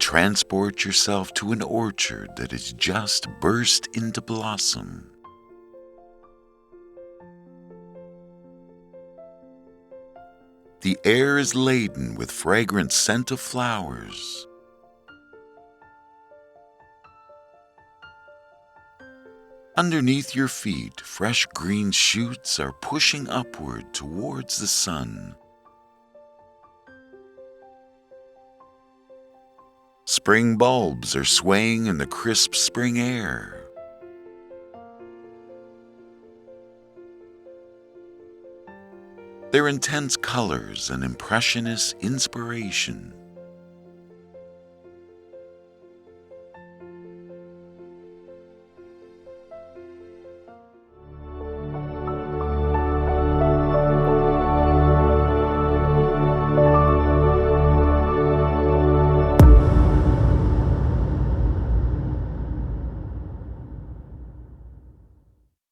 transport yourself to an orchard that has just burst into blossom. The air is laden with fragrant scent of flowers. Underneath your feet, fresh green shoots are pushing upward towards the sun. Spring bulbs are swaying in the crisp spring air. Their intense colors and impressionist inspiration